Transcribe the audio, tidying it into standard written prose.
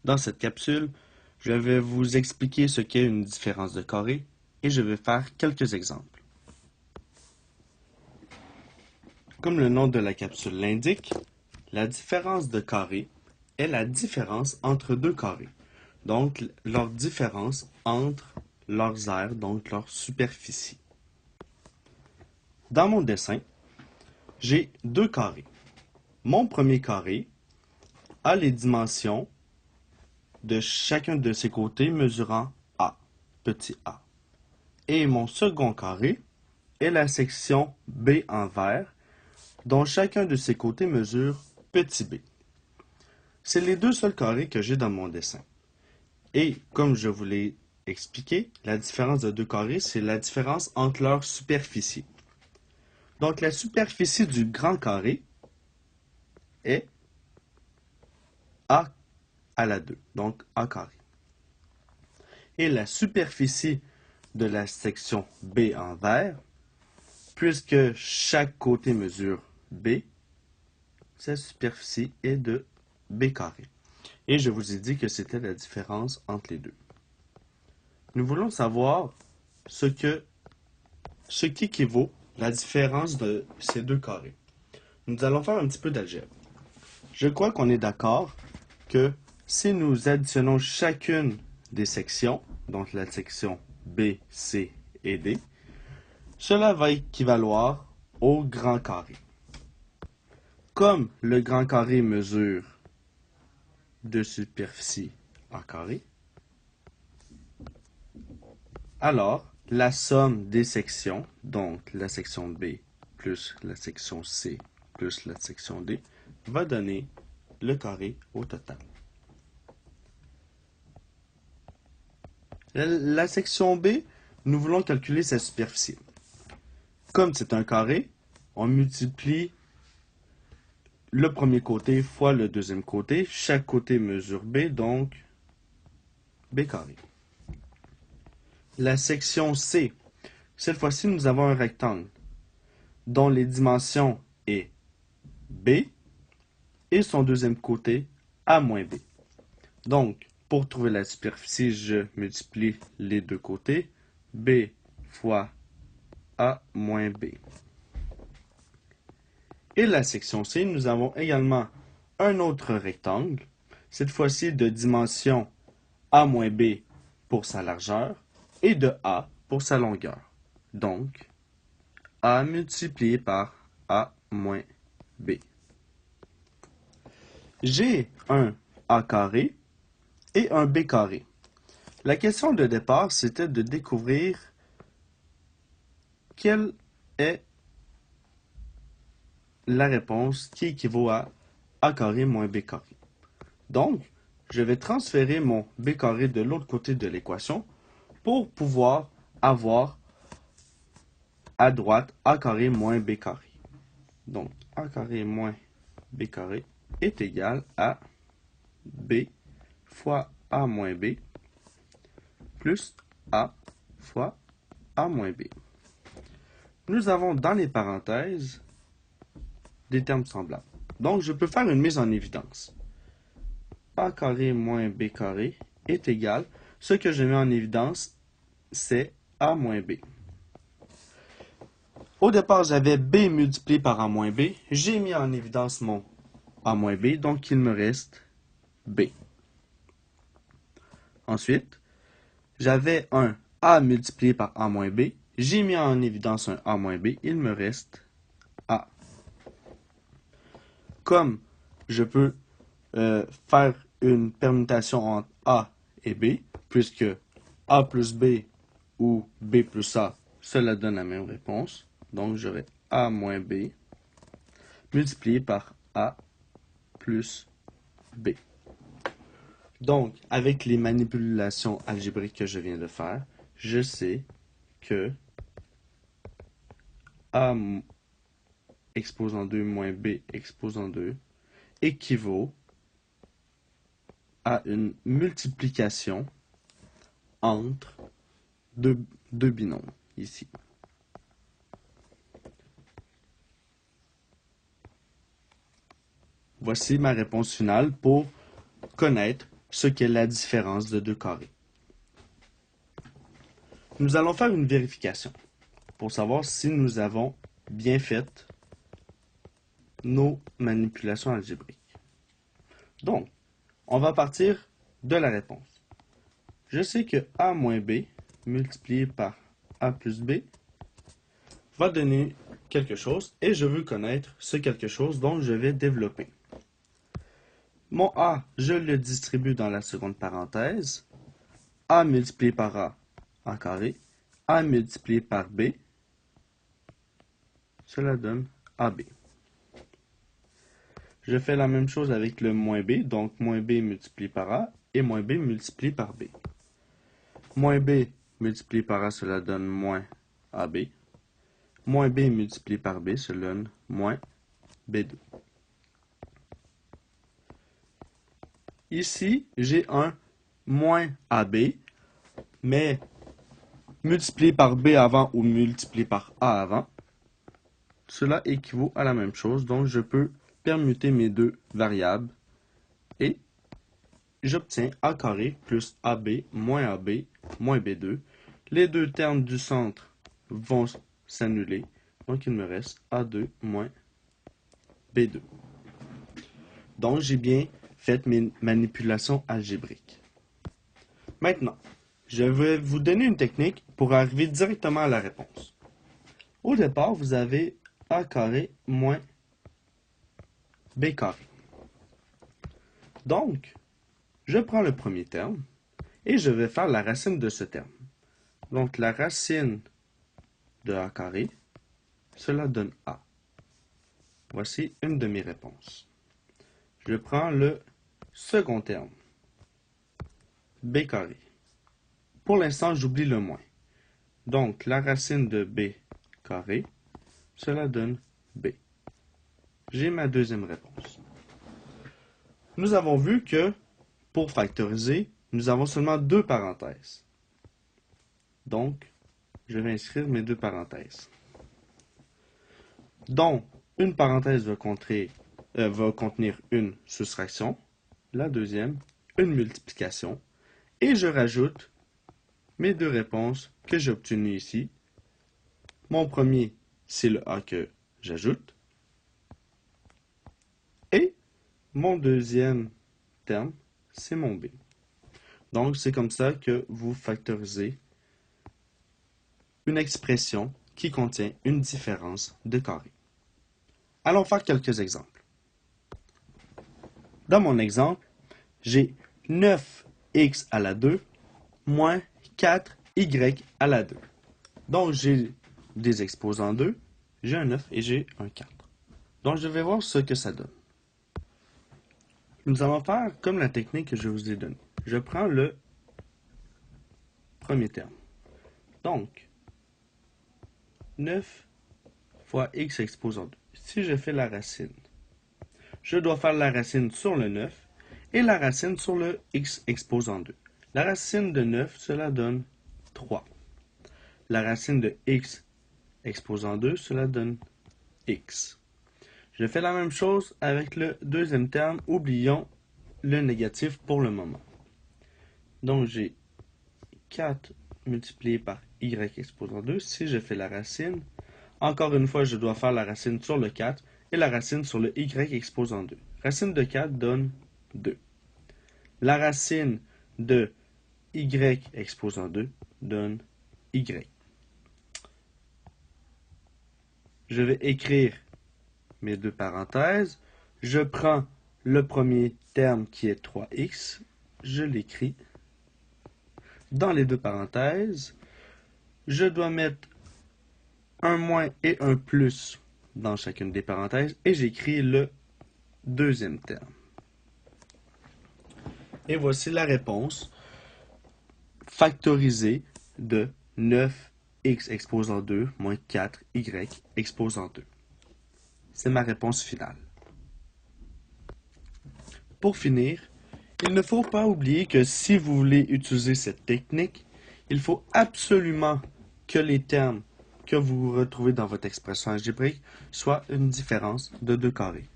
Dans cette capsule, je vais vous expliquer ce qu'est une différence de carré et je vais faire quelques exemples. Comme le nom de la capsule l'indique, la différence de carré est la différence entre deux carrés, donc leur différence entre leurs aires, donc leur superficie. Dans mon dessin, j'ai deux carrés. Mon premier carré a les dimensions de chacun de ses côtés mesurant A, petit a. Et mon second carré est la section B en vert, dont chacun de ses côtés mesure petit b. C'est les deux seuls carrés que j'ai dans mon dessin. Et comme je vous l'ai expliqué, la différence de deux carrés, c'est la différence entre leurs superficies. Donc la superficie du grand carré est A à la 2, donc A carré. Et la superficie de la section B en vert, puisque chaque côté mesure B, sa superficie est de B carré. Et je vous ai dit que c'était la différence entre les deux. Nous voulons savoir ce qu'équivaut la différence de ces deux carrés. Nous allons faire un petit peu d'algèbre. Je crois qu'on est d'accord que si nous additionnons chacune des sections, donc la section B, C et D, cela va équivaloir au grand carré. Comme le grand carré mesure de superficie en carré, alors la somme des sections, donc la section B plus la section C plus la section D, va donner le carré au total. La section B, nous voulons calculer sa superficie. Comme c'est un carré, on multiplie le premier côté fois le deuxième côté. Chaque côté mesure B, donc B carré. La section C, cette fois-ci, nous avons un rectangle dont les dimensions est B et son deuxième côté A moins B. Donc, pour trouver la superficie, je multiplie les deux côtés. B fois A moins B. Et la section C, nous avons également un autre rectangle, cette fois-ci de dimension A moins B pour sa largeur et de A pour sa longueur. Donc, A multiplié par A moins B. J'ai un A carré et un B carré. La question de départ, c'était de découvrir quelle est la réponse qui équivaut à A carré moins B carré. Donc, je vais transférer mon B carré de l'autre côté de l'équation pour pouvoir avoir à droite A carré moins B carré. Donc, A carré moins B carré est égal à B fois A moins B plus A fois A moins B. Nous avons dans les parenthèses des termes semblables. Donc, je peux faire une mise en évidence. A carré moins B carré est égal. Ce que je mets en évidence, c'est A moins B. Au départ, j'avais B multiplié par A moins B. J'ai mis en évidence mon A moins B, donc il me reste B. Ensuite, j'avais un A multiplié par A moins B. J'ai mis en évidence un A moins B. Il me reste A. Comme je peux faire une permutation entre A et B, puisque A plus B ou B plus A, cela donne la même réponse. Donc, j'aurai A moins B multiplié par A plus B. Donc, avec les manipulations algébriques que je viens de faire, je sais que A exposant 2 moins B exposant 2 équivaut à une multiplication entre deux binômes, ici. Voici ma réponse finale pour connaître ce qu'est la différence de deux carrés. Nous allons faire une vérification pour savoir si nous avons bien fait nos manipulations algébriques. Donc, on va partir de la réponse. Je sais que a moins b multiplié par a plus b va donner quelque chose et je veux connaître ce quelque chose dont je vais développer. Mon a, je le distribue dans la seconde parenthèse. A multiplié par a en carré. A multiplié par b, cela donne ab. Je fais la même chose avec le moins b, donc moins b multiplié par a et moins b multiplié par b. Moins b multiplié par a, cela donne moins ab. Moins b multiplié par b, cela donne moins b2. Ici, j'ai un moins ab, mais multiplié par b avant ou multiplié par a avant, cela équivaut à la même chose, donc je peux permuter mes deux variables et j'obtiens a carré plus ab moins b2. Les deux termes du centre vont s'annuler, donc il me reste a2 moins b2. Donc j'ai bien fait mes manipulations algébriques. Maintenant, je vais vous donner une technique pour arriver directement à la réponse. Au départ, vous avez a carré moins b carré. Donc, je prends le premier terme et je vais faire la racine de ce terme. Donc, la racine de a carré, cela donne a. Voici une de mes réponses. Je prends le second terme, b carré. Pour l'instant, j'oublie le moins. Donc, la racine de b carré, cela donne b. J'ai ma deuxième réponse. Nous avons vu que, pour factoriser, nous avons seulement deux parenthèses. Donc, je vais inscrire mes deux parenthèses. Donc, une parenthèse va contenir une soustraction, la deuxième, une multiplication, et je rajoute mes deux réponses que j'ai obtenues ici. Mon premier, c'est le a que j'ajoute, et mon deuxième terme, c'est mon b. Donc, c'est comme ça que vous factorisez une expression qui contient une différence de carré. Allons faire quelques exemples. Dans mon exemple, j'ai 9x à la 2 moins 4y à la 2. Donc, j'ai des exposants 2, j'ai un 9 et j'ai un 4. Donc, je vais voir ce que ça donne. Nous allons faire comme la technique que je vous ai donnée. Je prends le premier terme. Donc, 9 fois x exposant 2. Si je fais la racine, je dois faire la racine sur le 9 et la racine sur le x exposant 2. La racine de 9, cela donne 3. La racine de x exposant 2, cela donne x. Je fais la même chose avec le deuxième terme. Oublions le négatif pour le moment. Donc, j'ai 4 multiplié par y exposant 2. Si je fais la racine, encore une fois, je dois faire la racine sur le 4 et la racine sur le y exposant 2. Racine de 4 donne 2. La racine de y exposant 2 donne y. Je vais écrire mes deux parenthèses. Je prends le premier terme qui est 3x. Je l'écris dans les deux parenthèses. Je dois mettre un moins et un plus dans chacune des parenthèses et j'écris le deuxième terme. Et voici la réponse factorisée de 9x exposant 2 moins 4y exposant 2. C'est ma réponse finale. Pour finir, il ne faut pas oublier que si vous voulez utiliser cette technique, il faut absolument que les termes que vous retrouvez dans votre expression algébrique soient une différence de 2 carrés.